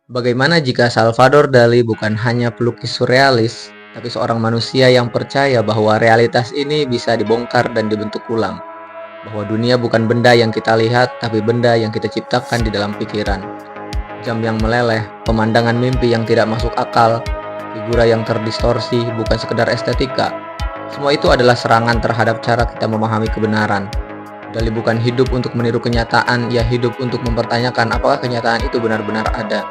Bagaimana jika Salvador Dali bukan hanya pelukis surrealis, tapi seorang manusia yang percaya bahwa realitas ini bisa dibongkar dan dibentuk ulang? Bahwa dunia bukan benda yang kita lihat, tapi benda yang kita ciptakan di dalam pikiran. Jam yang meleleh, pemandangan mimpi yang tidak masuk akal, figura yang terdistorsi bukan sekedar estetika. Semua itu adalah serangan terhadap cara kita memahami kebenaran. Dali bukan hidup untuk meniru kenyataan, ia hidup untuk mempertanyakan apakah kenyataan itu benar-benar ada.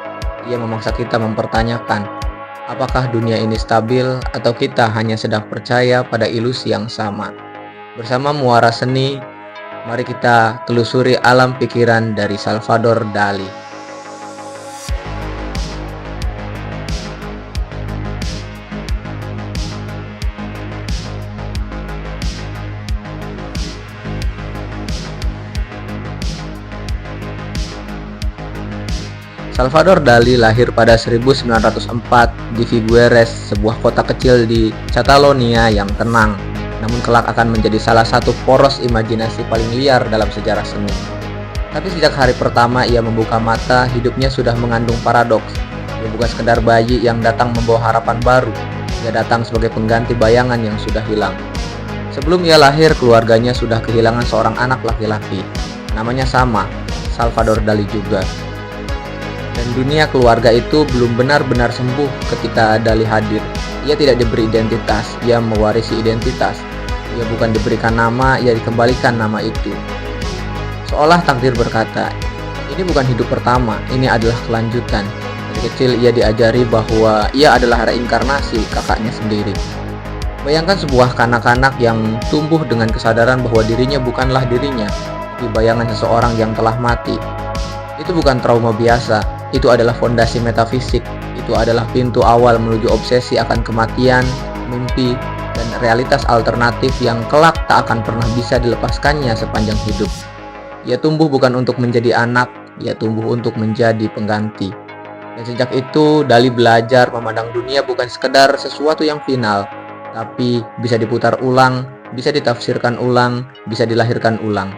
Ia memaksa kita mempertanyakan, apakah dunia ini stabil atau kita hanya sedang percaya pada ilusi yang sama. Bersama Muara Seni, mari kita telusuri alam pikiran dari Salvador Dali. Salvador Dali lahir pada 1904 di Figueres, sebuah kota kecil di Catalonia yang tenang, namun kelak akan menjadi salah satu poros imajinasi paling liar dalam sejarah seni. Tapi sejak hari pertama ia membuka mata, hidupnya sudah mengandung paradoks. Ia bukan sekedar bayi yang datang membawa harapan baru, ia datang sebagai pengganti bayangan yang sudah hilang. Sebelum ia lahir, keluarganya sudah kehilangan seorang anak laki-laki. Namanya sama, Salvador Dali juga. Dan dunia keluarga itu belum benar-benar sembuh ketika Dali hadir. Ia tidak diberi identitas, ia mewarisi identitas. Ia bukan diberikan nama, ia dikembalikan nama itu. Seolah takdir berkata, ini bukan hidup pertama, ini adalah kelanjutan. Dari kecil ia diajari bahwa ia adalah reinkarnasi kakaknya sendiri. Bayangkan sebuah kanak-kanak yang tumbuh dengan kesadaran bahwa dirinya bukanlah dirinya, tapi bayangan seseorang yang telah mati. Itu bukan trauma biasa. Itu adalah fondasi metafisik, itu adalah pintu awal menuju obsesi akan kematian, mimpi, dan realitas alternatif yang kelak tak akan pernah bisa dilepaskannya sepanjang hidup. Ia tumbuh bukan untuk menjadi anak, ia tumbuh untuk menjadi pengganti. Dan sejak itu, Dali belajar memandang dunia bukan sekedar sesuatu yang final, tapi bisa diputar ulang, bisa ditafsirkan ulang, bisa dilahirkan ulang.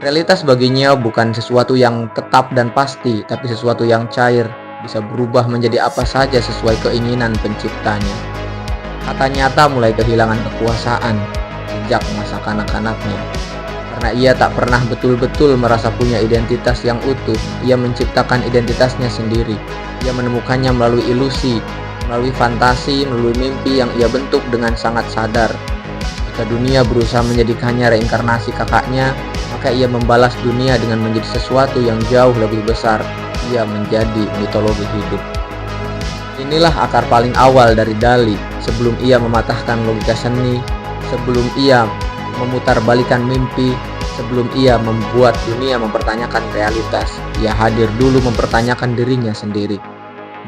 Realitas baginya bukan sesuatu yang tetap dan pasti, tapi sesuatu yang cair, bisa berubah menjadi apa saja sesuai keinginan penciptanya. Kata nyata mulai kehilangan kekuasaan sejak masa kanak-kanaknya. Karena ia tak pernah betul-betul merasa punya identitas yang utuh, ia menciptakan identitasnya sendiri. Ia menemukannya melalui ilusi, melalui fantasi, melalui mimpi yang ia bentuk dengan sangat sadar. Jika dunia berusaha menjadikannya reinkarnasi kakaknya, maka ia membalas dunia dengan menjadi sesuatu yang jauh lebih besar. Ia menjadi mitologi hidup. Inilah akar paling awal dari Dali. Sebelum ia mematahkan logika seni, sebelum ia memutarbalikkan mimpi, sebelum ia membuat dunia mempertanyakan realitas, ia hadir dulu mempertanyakan dirinya sendiri.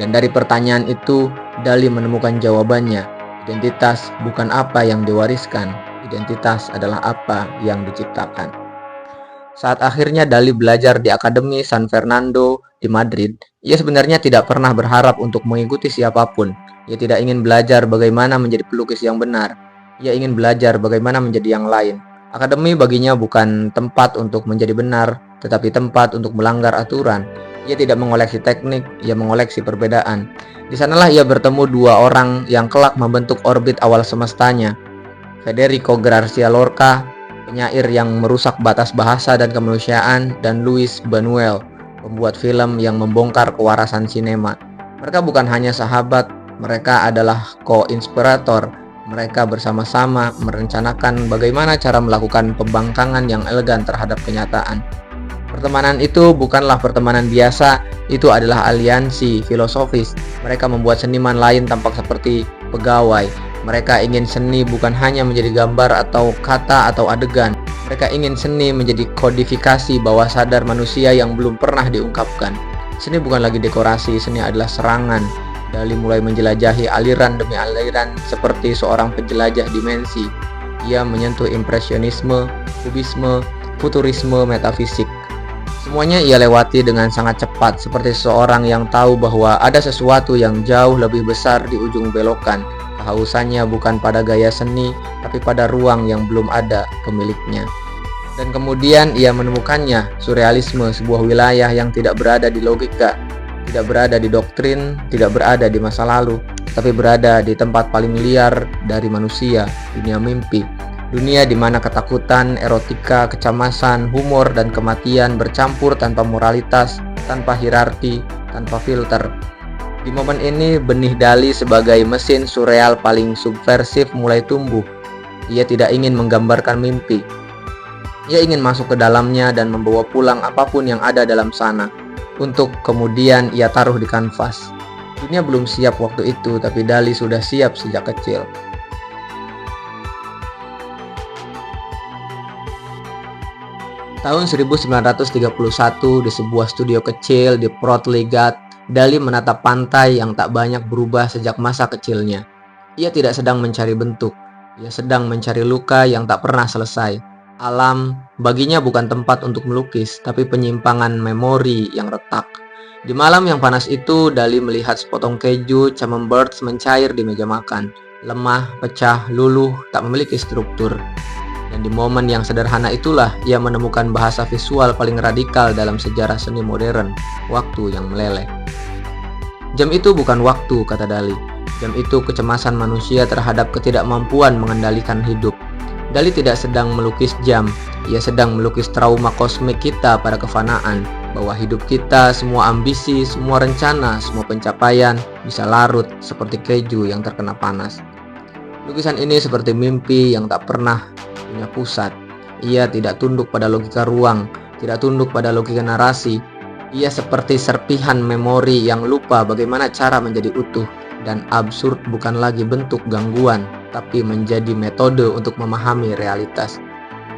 Dan dari pertanyaan itu, Dali menemukan jawabannya. Identitas bukan apa yang diwariskan, identitas adalah apa yang diciptakan. Saat akhirnya Dali belajar di Akademi San Fernando di Madrid, ia sebenarnya tidak pernah berharap untuk mengikuti siapapun. Ia tidak ingin belajar bagaimana menjadi pelukis yang benar. Ia ingin belajar bagaimana menjadi yang lain. Akademi baginya bukan tempat untuk menjadi benar, tetapi tempat untuk melanggar aturan. Ia tidak mengoleksi teknik, ia mengoleksi perbedaan. Di sanalah ia bertemu dua orang yang kelak membentuk orbit awal semestanya. Federico Garcia Lorca, penyair yang merusak batas bahasa dan kemanusiaan, dan Luis Buñuel, pembuat film yang membongkar kewarasan sinema. Mereka bukan hanya sahabat, mereka adalah co-inspirator. Mereka bersama-sama merencanakan bagaimana cara melakukan pembangkangan yang elegan terhadap kenyataan. Pertemanan itu bukanlah pertemanan biasa, itu adalah aliansi filosofis. Mereka membuat seniman lain tampak seperti pegawai. Mereka ingin seni bukan hanya menjadi gambar atau kata atau adegan. Mereka ingin seni menjadi kodifikasi bawah sadar manusia yang belum pernah diungkapkan. Seni bukan lagi dekorasi, seni adalah serangan. Dali mulai menjelajahi aliran demi aliran seperti seorang penjelajah dimensi. Ia menyentuh impresionisme, kubisme, futurisme, metafisik. Semuanya ia lewati dengan sangat cepat, seperti seseorang yang tahu bahwa ada sesuatu yang jauh lebih besar di ujung belokan. Kehausannya bukan pada gaya seni, tapi pada ruang yang belum ada pemiliknya. Dan kemudian ia menemukannya, surrealisme, sebuah wilayah yang tidak berada di logika. Tidak berada di doktrin, tidak berada di masa lalu, tapi berada di tempat paling liar dari manusia, dunia mimpi. Dunia di mana ketakutan, erotika, kecemasan, humor, dan kematian bercampur tanpa moralitas, tanpa hierarki, tanpa filter. Di momen ini, benih Dali sebagai mesin surreal paling subversif mulai tumbuh. Ia tidak ingin menggambarkan mimpi. Ia ingin masuk ke dalamnya dan membawa pulang apapun yang ada dalam sana, untuk kemudian ia taruh di kanvas. Dunia belum siap waktu itu, tapi Dali sudah siap sejak kecil. Tahun 1931, di sebuah studio kecil di Portligat, Dali menatap pantai yang tak banyak berubah sejak masa kecilnya. Ia tidak sedang mencari bentuk, ia sedang mencari luka yang tak pernah selesai. Alam baginya bukan tempat untuk melukis, tapi penyimpangan memori yang retak. Di malam yang panas itu, Dali melihat sepotong keju camembert mencair di meja makan. Lemah, pecah, luluh, tak memiliki struktur. Dan di momen yang sederhana itulah ia menemukan bahasa visual paling radikal dalam sejarah seni modern, waktu yang meleleh. Jam itu bukan waktu, kata Dali. Jam itu kecemasan manusia terhadap ketidakmampuan mengendalikan hidup. Dali tidak sedang melukis jam, ia sedang melukis trauma kosmik kita pada kefanaan, bahwa hidup kita, semua ambisi, semua rencana, semua pencapaian bisa larut seperti keju yang terkena panas. Lukisan ini seperti mimpi yang tak pernah punya pusat. Ia tidak tunduk pada logika ruang, tidak tunduk pada logika narasi. Ia seperti serpihan memori yang lupa bagaimana cara menjadi utuh, dan absurd bukan lagi bentuk gangguan, tapi menjadi metode untuk memahami realitas.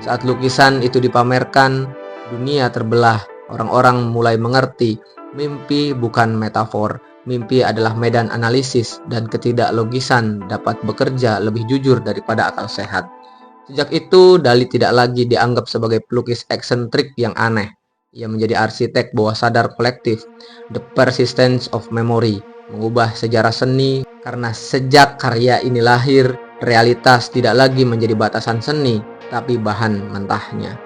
Saat lukisan itu dipamerkan, dunia terbelah. Orang-orang mulai mengerti, mimpi bukan metafor. Mimpi adalah medan analisis, dan ketidaklogisan dapat bekerja lebih jujur daripada akal sehat. Sejak itu, Dali tidak lagi dianggap sebagai pelukis eksentrik yang aneh. Ia menjadi arsitek bawah sadar kolektif, the persistence of memory, mengubah sejarah seni, karena sejak karya ini lahir, realitas tidak lagi menjadi batasan seni, tapi bahan mentahnya.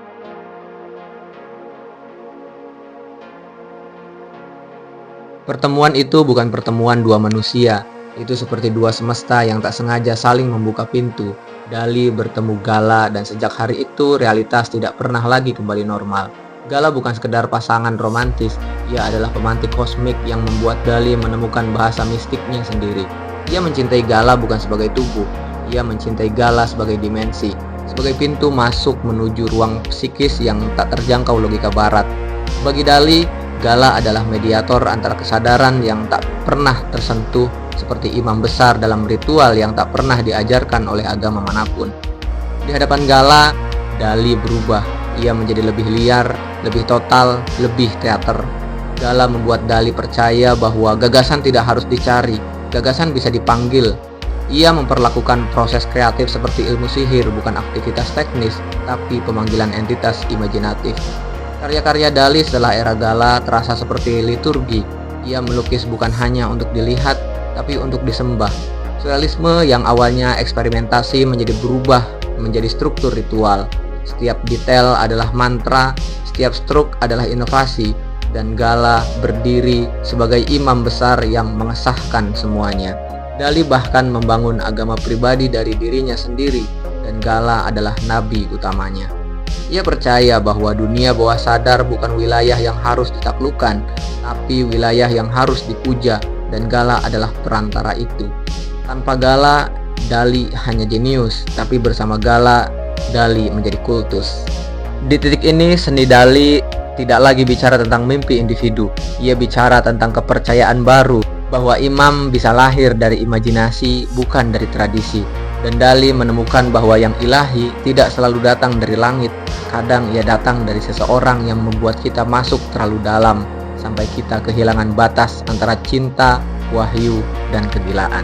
Pertemuan itu bukan pertemuan dua manusia, itu seperti dua semesta yang tak sengaja saling membuka pintu. Dali bertemu Gala, dan sejak hari itu realitas tidak pernah lagi kembali normal. Gala bukan sekedar pasangan romantis, ia adalah pemantik kosmik yang membuat Dali menemukan bahasa mistiknya sendiri. Ia mencintai Gala bukan sebagai tubuh, ia mencintai Gala sebagai dimensi, sebagai pintu masuk menuju ruang psikis yang tak terjangkau logika barat. Bagi Dali, Gala adalah mediator antara kesadaran yang tak pernah tersentuh, seperti imam besar dalam ritual yang tak pernah diajarkan oleh agama manapun. Di hadapan Gala, Dali berubah. Ia menjadi lebih liar, lebih total, lebih teater. Gala membuat Dali percaya bahwa gagasan tidak harus dicari, gagasan bisa dipanggil. Ia memperlakukan proses kreatif seperti ilmu sihir, bukan aktivitas teknis, tapi pemanggilan entitas imajinatif. Karya-karya Dali setelah era Gala terasa seperti liturgi. Ia melukis bukan hanya untuk dilihat, tapi untuk disembah. Surrealisme yang awalnya eksperimentasi menjadi berubah menjadi struktur ritual. Setiap detail adalah mantra, setiap struk adalah inovasi, dan Gala berdiri sebagai imam besar yang mengesahkan semuanya. Dali bahkan membangun agama pribadi dari dirinya sendiri, dan Gala adalah nabi utamanya. Ia percaya bahwa dunia bawah sadar bukan wilayah yang harus ditaklukkan, tapi wilayah yang harus dipuja, dan Gala adalah perantara itu. Tanpa Gala, Dali hanya jenius, tapi bersama Gala, Dali menjadi kultus. Di titik ini, seni Dali tidak lagi bicara tentang mimpi individu. Ia bicara tentang kepercayaan baru, bahwa imam bisa lahir dari imajinasi, bukan dari tradisi. Dan Dali menemukan bahwa yang ilahi tidak selalu datang dari langit. Kadang ia datang dari seseorang yang membuat kita masuk terlalu dalam, sampai kita kehilangan batas antara cinta, wahyu, dan kegilaan.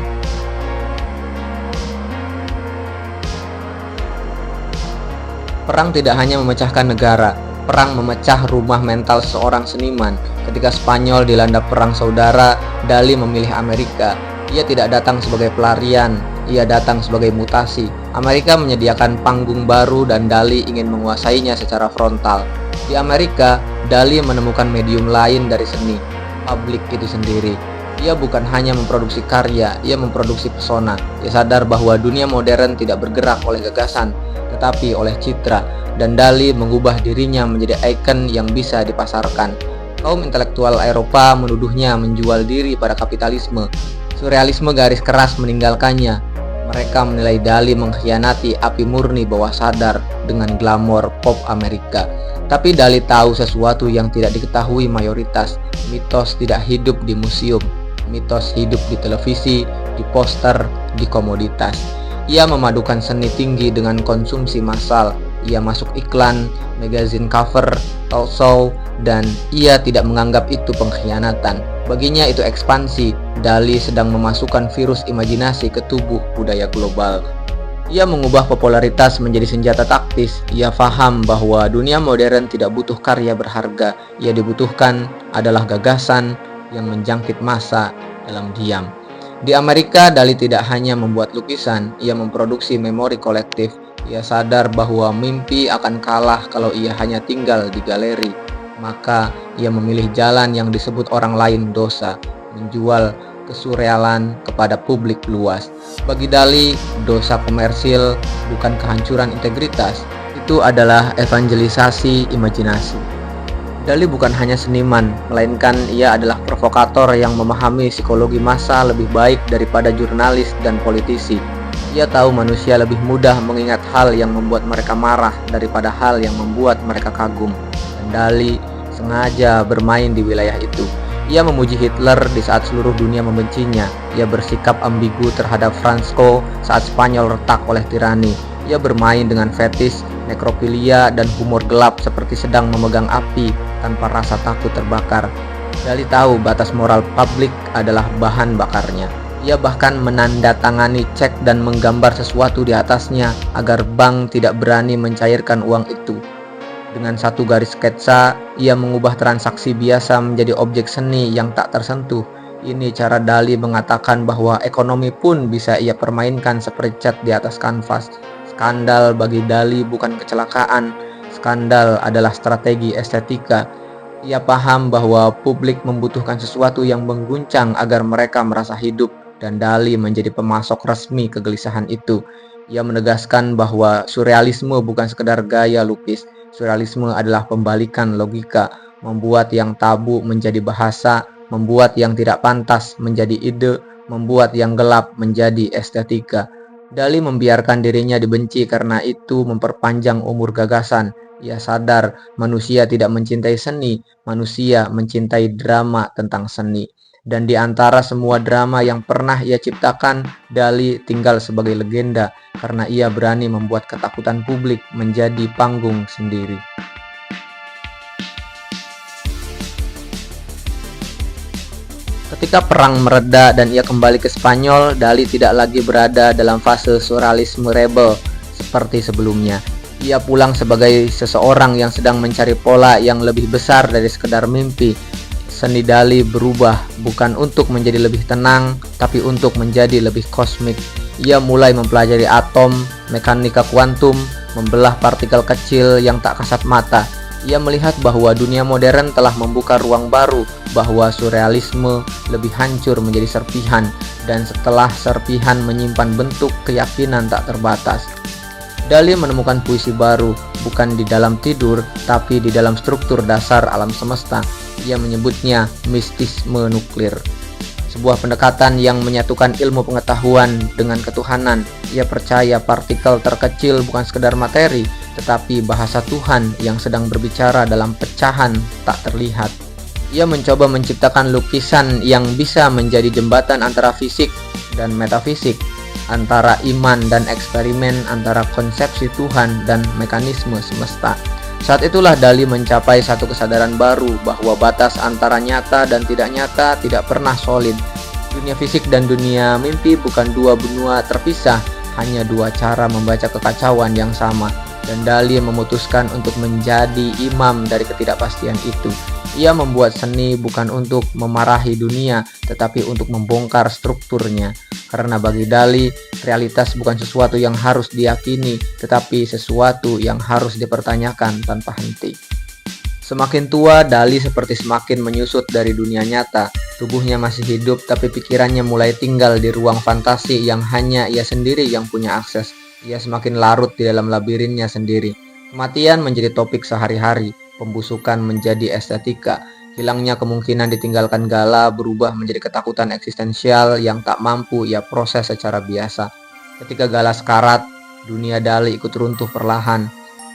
Perang tidak hanya memecahkan negara, perang memecah rumah mental seorang seniman. Ketika Spanyol dilanda perang saudara, Dali memilih Amerika. Ia tidak datang sebagai pelarian, ia datang sebagai mutasi. Amerika menyediakan panggung baru dan Dali ingin menguasainya secara frontal. Di Amerika, Dali menemukan medium lain dari seni. publik itu sendiri. Ia bukan hanya memproduksi karya, ia memproduksi pesona. Ia sadar bahwa dunia modern tidak bergerak oleh gagasan, tetapi oleh citra, dan Dali mengubah dirinya menjadi ikon yang bisa dipasarkan. Kaum intelektual Eropa menuduhnya menjual diri pada kapitalisme. Surrealisme garis keras meninggalkannya. Mereka menilai Dali mengkhianati api murni bawah sadar dengan glamor pop Amerika. Tapi Dali tahu sesuatu yang tidak diketahui mayoritas. Mitos tidak hidup di museum. Mitos hidup di televisi, di poster, di komoditas. Ia memadukan seni tinggi dengan konsumsi massal. Ia masuk iklan, magazine cover, talk show, dan ia tidak menganggap itu pengkhianatan. Baginya itu ekspansi. Dali sedang memasukkan virus imajinasi ke tubuh budaya global. Ia mengubah popularitas menjadi senjata taktis. Ia paham bahwa dunia modern tidak butuh karya berharga. Ia dibutuhkan adalah gagasan yang menjangkit massa dalam diam. Di Amerika, Dali tidak hanya membuat lukisan, ia memproduksi memori kolektif. Ia sadar bahwa mimpi akan kalah kalau ia hanya tinggal di galeri. Maka ia memilih jalan yang disebut orang lain dosa, menjual kesurrealan kepada publik luas. Bagi Dali, dosa komersil bukan kehancuran integritas, itu adalah evangelisasi imajinasi. Dali bukan hanya seniman, melainkan ia adalah provokator yang memahami psikologi massa lebih baik daripada jurnalis dan politisi. Ia tahu manusia lebih mudah mengingat hal yang membuat mereka marah daripada hal yang membuat mereka kagum. Dan Dali sengaja bermain di wilayah itu. Ia memuji Hitler di saat seluruh dunia membencinya. Ia bersikap ambigu terhadap Franco saat Spanyol retak oleh tirani. Ia bermain dengan fetis, nekrofilia, dan humor gelap seperti sedang memegang api tanpa rasa takut terbakar. Dali tahu batas moral publik adalah bahan bakarnya. Ia bahkan menandatangani cek dan menggambar sesuatu di atasnya agar bank tidak berani mencairkan uang itu. Dengan satu garis sketsa, ia mengubah transaksi biasa menjadi objek seni yang tak tersentuh. Ini cara Dali mengatakan bahwa ekonomi pun bisa ia permainkan seperti cat di atas kanvas. Skandal bagi Dali bukan kecelakaan, skandal adalah strategi estetika. Ia paham bahwa publik membutuhkan sesuatu yang mengguncang agar mereka merasa hidup, dan Dali menjadi pemasok resmi kegelisahan itu. Ia menegaskan bahwa surrealisme bukan sekedar gaya lukis. Surrealisme adalah pembalikan logika, membuat yang tabu menjadi bahasa, membuat yang tidak pantas menjadi ide, membuat yang gelap menjadi estetika. Dali membiarkan dirinya dibenci karena itu memperpanjang umur gagasan. Ia sadar manusia tidak mencintai seni, manusia mencintai drama tentang seni. Dan di antara semua drama yang pernah ia ciptakan, Dali tinggal sebagai legenda karena ia berani membuat ketakutan publik menjadi panggung sendiri. Ketika perang mereda dan ia kembali ke Spanyol, Dali tidak lagi berada dalam fase surrealisme rebel seperti sebelumnya. Ia pulang sebagai seseorang yang sedang mencari pola yang lebih besar dari sekedar mimpi. Seni Dali berubah bukan untuk menjadi lebih tenang, tapi untuk menjadi lebih kosmik. Ia mulai mempelajari atom, mekanika kuantum, membelah partikel kecil yang tak kasat mata. Ia melihat bahwa dunia modern telah membuka ruang baru, bahwa surrealisme lebih hancur menjadi serpihan, dan setelah serpihan menyimpan bentuk keyakinan tak terbatas. Dali menemukan puisi baru, bukan di dalam tidur, tapi di dalam struktur dasar alam semesta. Ia menyebutnya mistisme nuklir, sebuah pendekatan yang menyatukan ilmu pengetahuan dengan ketuhanan. Ia percaya partikel terkecil bukan sekedar materi, tetapi bahasa Tuhan yang sedang berbicara dalam pecahan tak terlihat. Ia mencoba menciptakan lukisan yang bisa menjadi jembatan antara fisik dan metafisik, antara iman dan eksperimen, antara konsepsi Tuhan dan mekanisme semesta. Saat itulah Dali mencapai satu kesadaran baru bahwa batas antara nyata dan tidak nyata tidak pernah solid. Dunia fisik dan dunia mimpi bukan dua benua terpisah, hanya dua cara membaca kekacauan yang sama. Dan Dali memutuskan untuk menjadi imam dari ketidakpastian itu. Ia membuat seni bukan untuk memarahi dunia, tetapi untuk membongkar strukturnya. Karena bagi Dali, realitas bukan sesuatu yang harus diyakini, tetapi sesuatu yang harus dipertanyakan tanpa henti. Semakin tua, Dali seperti semakin menyusut dari dunia nyata. Tubuhnya masih hidup, tapi pikirannya mulai tinggal di ruang fantasi yang hanya ia sendiri yang punya akses. Ia semakin larut di dalam labirinnya sendiri. Kematian menjadi topik sehari-hari, pembusukan menjadi estetika. Hilangnya kemungkinan ditinggalkan Gala berubah menjadi ketakutan eksistensial yang tak mampu ia proses secara biasa. Ketika Gala sekarat, dunia Dali ikut runtuh perlahan.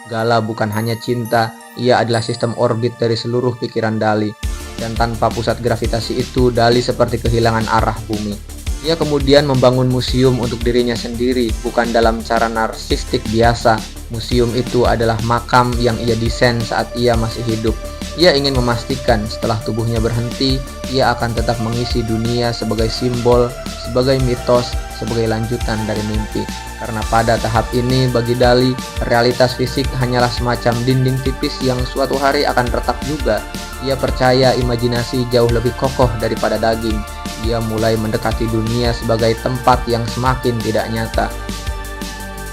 Gala bukan hanya cinta, ia adalah sistem orbit dari seluruh pikiran Dali. Dan tanpa pusat gravitasi itu, Dali seperti kehilangan arah bumi. Ia kemudian membangun museum untuk dirinya sendiri, bukan dalam cara narsistik biasa. Museum itu adalah makam yang ia desain saat ia masih hidup. Ia ingin memastikan setelah tubuhnya berhenti, ia akan tetap mengisi dunia sebagai simbol, sebagai mitos, sebagai lanjutan dari mimpi. Karena pada tahap ini bagi Dali, realitas fisik hanyalah semacam dinding tipis yang suatu hari akan retak juga. Ia percaya imajinasi jauh lebih kokoh daripada daging. Ia mulai mendekati dunia sebagai tempat yang semakin tidak nyata.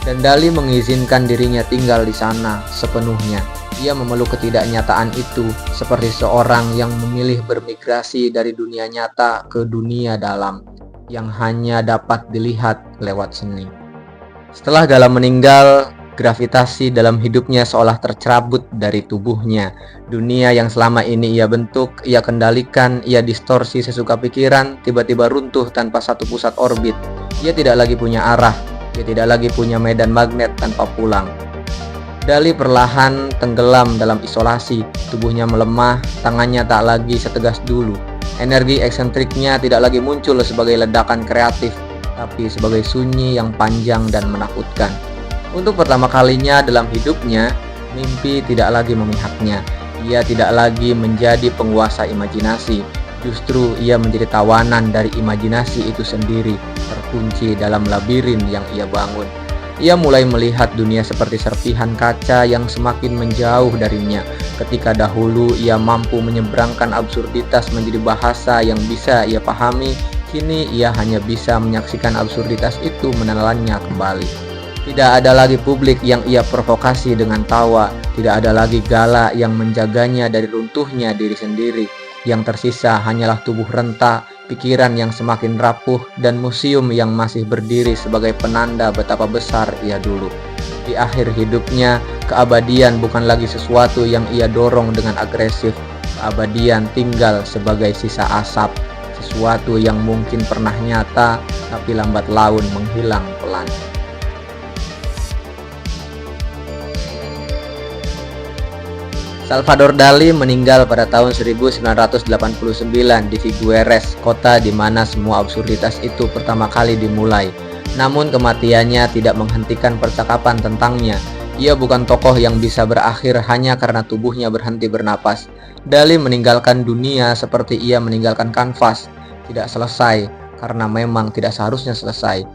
Dan Dali mengizinkan dirinya tinggal di sana sepenuhnya. Ia memeluk ketidaknyataan itu seperti seorang yang memilih bermigrasi dari dunia nyata ke dunia dalam yang hanya dapat dilihat lewat seni. Setelah Gala meninggal, gravitasi dalam hidupnya seolah tercerabut dari tubuhnya. Dunia yang selama ini ia bentuk, ia kendalikan, ia distorsi sesuka pikiran, tiba-tiba runtuh tanpa satu pusat orbit. Ia tidak lagi punya arah, ia tidak lagi punya medan magnet tanpa pulang. Dali perlahan tenggelam dalam isolasi, tubuhnya melemah, tangannya tak lagi setegas dulu. Energi eksentriknya tidak lagi muncul sebagai ledakan kreatif, tapi sebagai sunyi yang panjang dan menakutkan. Untuk pertama kalinya dalam hidupnya, mimpi tidak lagi memihaknya. Ia tidak lagi menjadi penguasa imajinasi. Justru ia menjadi tawanan dari imajinasi itu sendiri, terkunci dalam labirin yang ia bangun. Ia mulai melihat dunia seperti serpihan kaca yang semakin menjauh darinya. Ketika dahulu ia mampu menyeberangkan absurditas menjadi bahasa yang bisa ia pahami, kini ia hanya bisa menyaksikan absurditas itu menelannya kembali. Tidak ada lagi publik yang ia provokasi dengan tawa. Tidak ada lagi Gala yang menjaganya dari runtuhnya diri sendiri. Yang tersisa hanyalah tubuh renta, pikiran yang semakin rapuh, dan museum yang masih berdiri sebagai penanda betapa besar ia dulu. Di akhir hidupnya, keabadian bukan lagi sesuatu yang ia dorong dengan agresif. Keabadian tinggal sebagai sisa asap, sesuatu yang mungkin pernah nyata, tapi lambat laun menghilang pelan. Salvador Dali meninggal pada tahun 1989 di Figueres, kota di mana semua absurditas itu pertama kali dimulai. Namun kematiannya tidak menghentikan percakapan tentangnya. Ia bukan tokoh yang bisa berakhir hanya karena tubuhnya berhenti bernapas. Dali meninggalkan dunia seperti ia meninggalkan kanvas, tidak selesai karena memang tidak seharusnya selesai.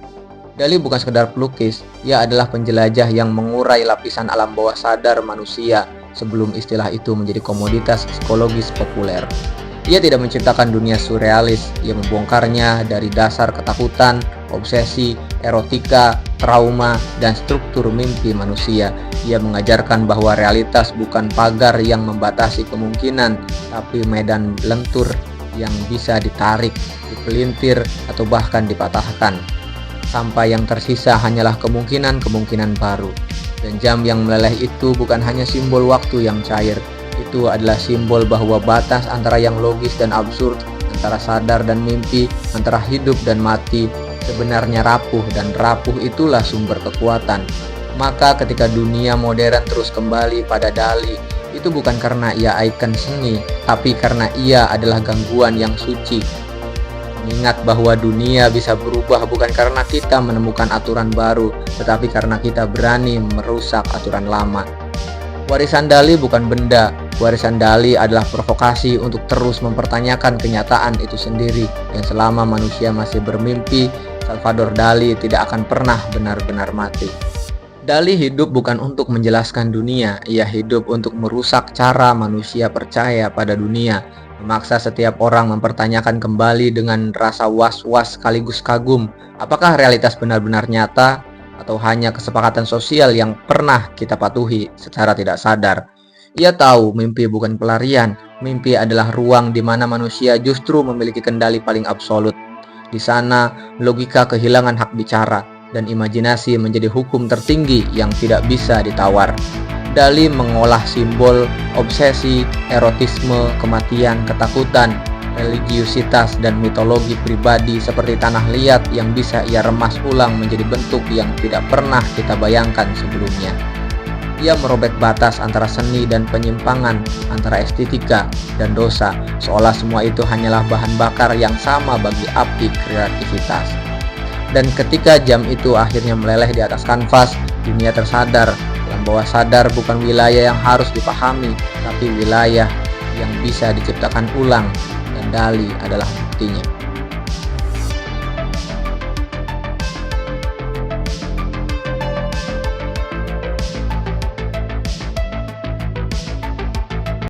Dali bukan sekedar pelukis, ia adalah penjelajah yang mengurai lapisan alam bawah sadar manusia sebelum istilah itu menjadi komoditas psikologis populer. Ia tidak menciptakan dunia surrealis, ia membongkarnya dari dasar ketakutan, obsesi, erotika, trauma, dan struktur mimpi manusia. Ia mengajarkan bahwa realitas bukan pagar yang membatasi kemungkinan, tapi medan lentur yang bisa ditarik, dipelintir, atau bahkan dipatahkan. Sampai yang tersisa hanyalah kemungkinan-kemungkinan baru. Dan jam yang meleleh itu bukan hanya simbol waktu yang cair. Itu adalah simbol bahwa batas antara yang logis dan absurd, antara sadar dan mimpi, antara hidup dan mati, sebenarnya rapuh, dan rapuh itulah sumber kekuatan. Maka ketika dunia modern terus kembali pada Dali, itu bukan karena ia ikon seni, tapi karena ia adalah gangguan yang suci. Mengingat bahwa dunia bisa berubah bukan karena kita menemukan aturan baru, tetapi karena kita berani merusak aturan lama. Warisan Dali bukan benda, warisan Dali adalah provokasi untuk terus mempertanyakan kenyataan itu sendiri. Yang selama manusia masih bermimpi, Salvador Dali tidak akan pernah benar-benar mati. Dali hidup bukan untuk menjelaskan dunia, ia hidup untuk merusak cara manusia percaya pada dunia. Memaksa setiap orang mempertanyakan kembali dengan rasa was-was sekaligus kagum, apakah realitas benar-benar nyata atau hanya kesepakatan sosial yang pernah kita patuhi secara tidak sadar. Ia tahu mimpi bukan pelarian, mimpi adalah ruang di mana manusia justru memiliki kendali paling absolut. Di sana, logika kehilangan hak bicara, dan imajinasi menjadi hukum tertinggi yang tidak bisa ditawar. Dali mengolah simbol, obsesi, erotisme, kematian, ketakutan, religiusitas, dan mitologi pribadi seperti tanah liat yang bisa ia remas ulang menjadi bentuk yang tidak pernah kita bayangkan sebelumnya. Ia merobek batas antara seni dan penyimpangan, antara estetika dan dosa, seolah semua itu hanyalah bahan bakar yang sama bagi api kreativitas. Dan ketika jam itu akhirnya meleleh di atas kanvas, dunia tersadar alam bawah sadar bukan wilayah yang harus dipahami, tapi wilayah yang bisa diciptakan ulang, dan Dali adalah buktinya.